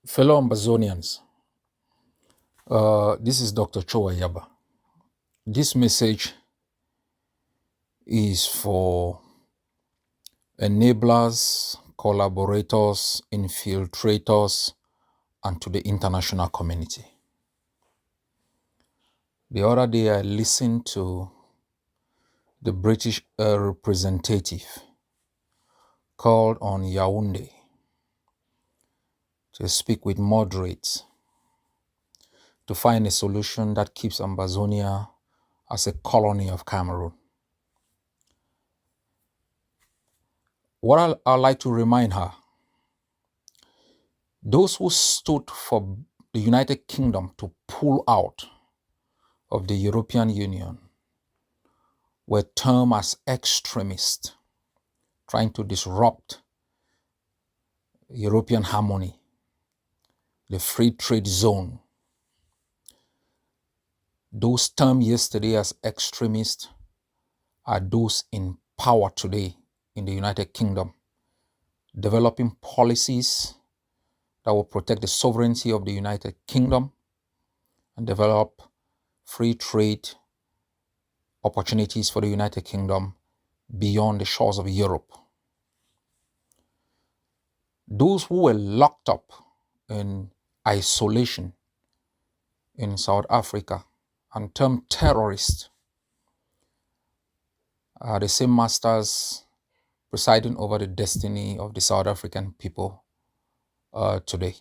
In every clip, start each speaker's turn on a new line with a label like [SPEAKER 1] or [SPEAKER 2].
[SPEAKER 1] Fellow Ambazonians, this is Dr. Choa Yaba. This message is for enablers, collaborators, infiltrators, and to the international community. The other day, I listened to the British representative called on Yaoundé to speak with moderates to find a solution that keeps Ambazonia as a colony of Cameroon. What I'd like to remind her, those who stood for the United Kingdom to pull out of the European Union were termed as extremists, trying to disrupt European harmony, the free trade zone. Those termed yesterday as extremists are those in power today in the United Kingdom, developing policies that will protect the sovereignty of the United Kingdom and develop free trade opportunities for the United Kingdom beyond the shores of Europe. Those who were locked up in isolation in South Africa and termed terrorists are the same masters presiding over the destiny of the South African people today.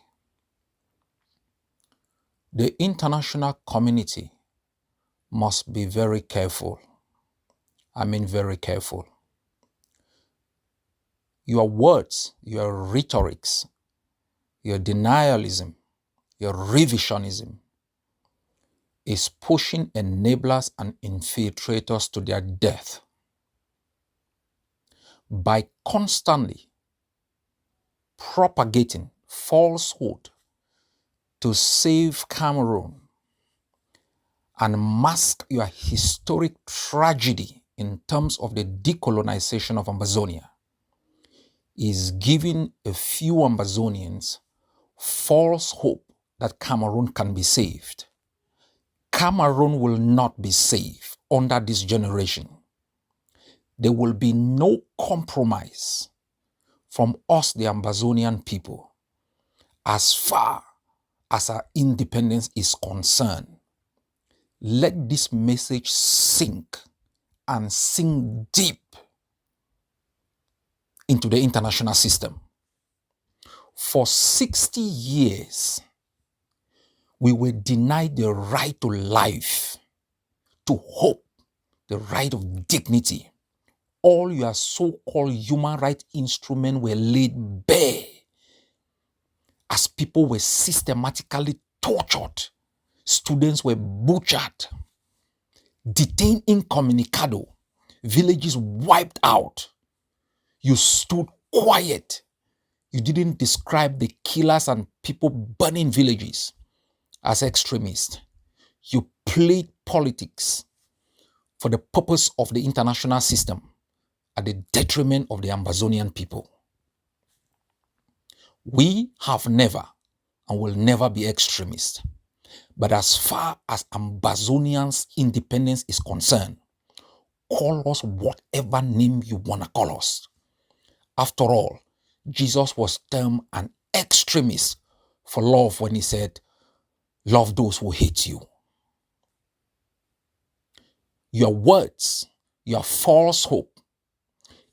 [SPEAKER 1] The international community must be very careful. I mean very careful. Your words, your rhetorics, your denialism, your revisionism is pushing enablers and infiltrators to their death by constantly propagating falsehood to save Cameroon and mask your historic tragedy in terms of the decolonization of Ambazonia is giving a few Ambazonians false hope that Cameroon can be saved. Cameroon will not be saved under this generation. There will be no compromise from us, the Ambazonian people, as far as our independence is concerned. Let this message sink and sink deep into the international system. For 60 years, we were denied the right to life, to hope, the right of dignity. All your so-called human rights instruments were laid bare as people were systematically tortured. Students were butchered, detained incommunicado, villages wiped out. You stood quiet. You didn't describe the killers and people burning villages as extremists. You played politics for the purpose of the international system at the detriment of the Ambazonian people. We have never and will never be extremists. But as far as Ambazonians' independence is concerned, call us whatever name you want to call us. After all, Jesus was termed an extremist for love when he said, love those who hate you. Your words, your false hope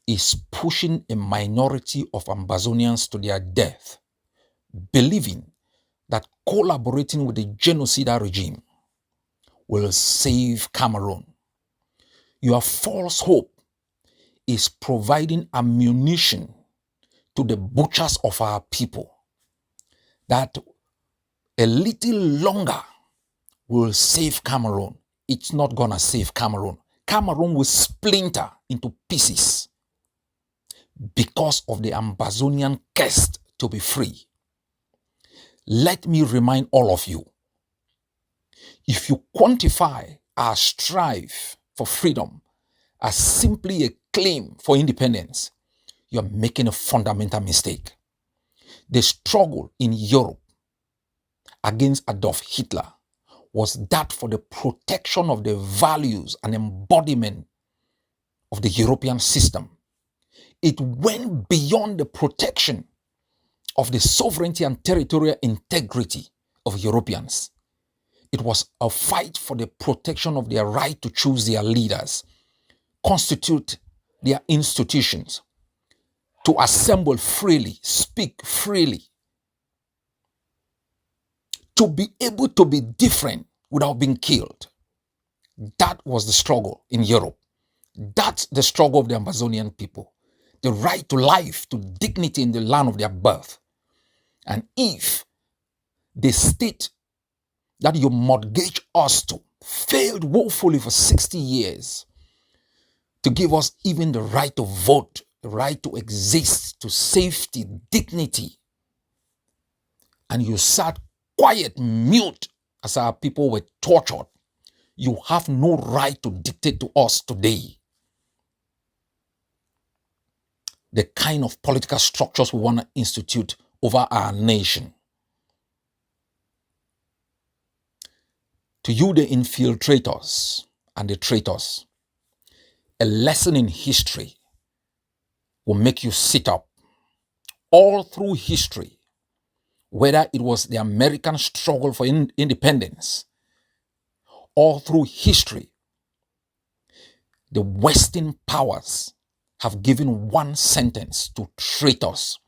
[SPEAKER 1] is pushing a minority of Ambazonians to their death, believing that collaborating with the genocidal regime will save Cameroon. Your false hope is providing ammunition to the butchers of our people that a little longer will save Cameroon. It's not gonna save Cameroon. Cameroon will splinter into pieces because of the Ambazonian quest to be free. Let me remind all of you, if you quantify our strive for freedom as simply a claim for independence, you're making a fundamental mistake. The struggle in Europe, against Adolf Hitler was that for the protection of the values and embodiment of the European system. It went beyond the protection of the sovereignty and territorial integrity of Europeans. It was a fight for the protection of their right to choose their leaders, constitute their institutions, to assemble freely, speak freely, to be able to be different without being killed. That was the struggle in Europe. That's the struggle of the Amazonian people. The right to life, to dignity in the land of their birth. And if the state that you mortgage us to failed woefully for 60 years to give us even the right to vote, the right to exist, to safety, dignity, and you sat quiet, mute as our people were tortured, you have no right to dictate to us today the kind of political structures we want to institute over our nation. To you, the infiltrators and the traitors, a lesson in history will make you sit up. All through history, whether it was the American struggle for independence, all through history, the Western powers have given one sentence to traitors.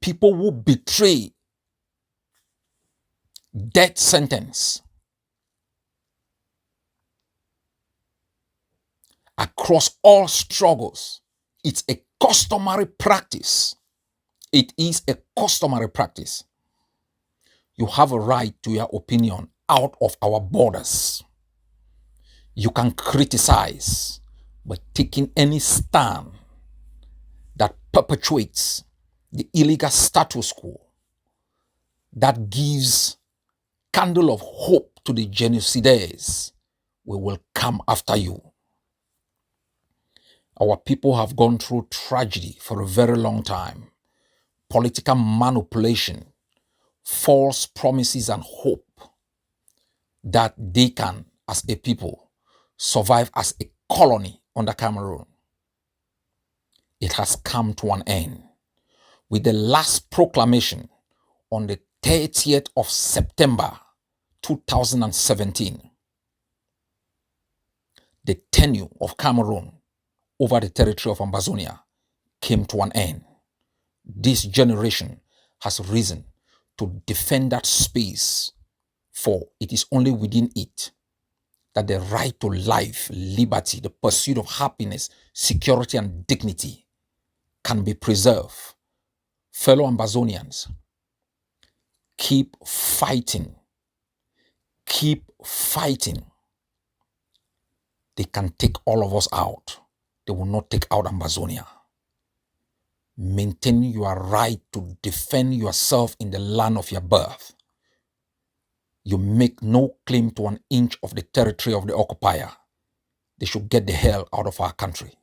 [SPEAKER 1] People who betray, death sentence. Across all struggles, it's a customary practice. It is a customary practice. You have a right to your opinion out of our borders. You can criticize, but taking any stand that perpetuates the illegal status quo, that gives candle of hope to the genocidaires, we will come after you. Our people have gone through tragedy for a very long time. Political manipulation, false promises and hope that they can, as a people, survive as a colony under Cameroon. It has come to an end with the last proclamation on the 30th of September 2017. The tenure of Cameroon over the territory of Ambazonia came to an end. This generation has risen to defend that space, for it is only within it that the right to life, liberty, the pursuit of happiness, security, and dignity can be preserved. Fellow Ambazonians, keep fighting. Keep fighting. They can take all of us out. They will not take out Ambazonia. Maintain your right to defend yourself in the land of your birth. You make no claim to an inch of the territory of the occupier. They should get the hell out of our country.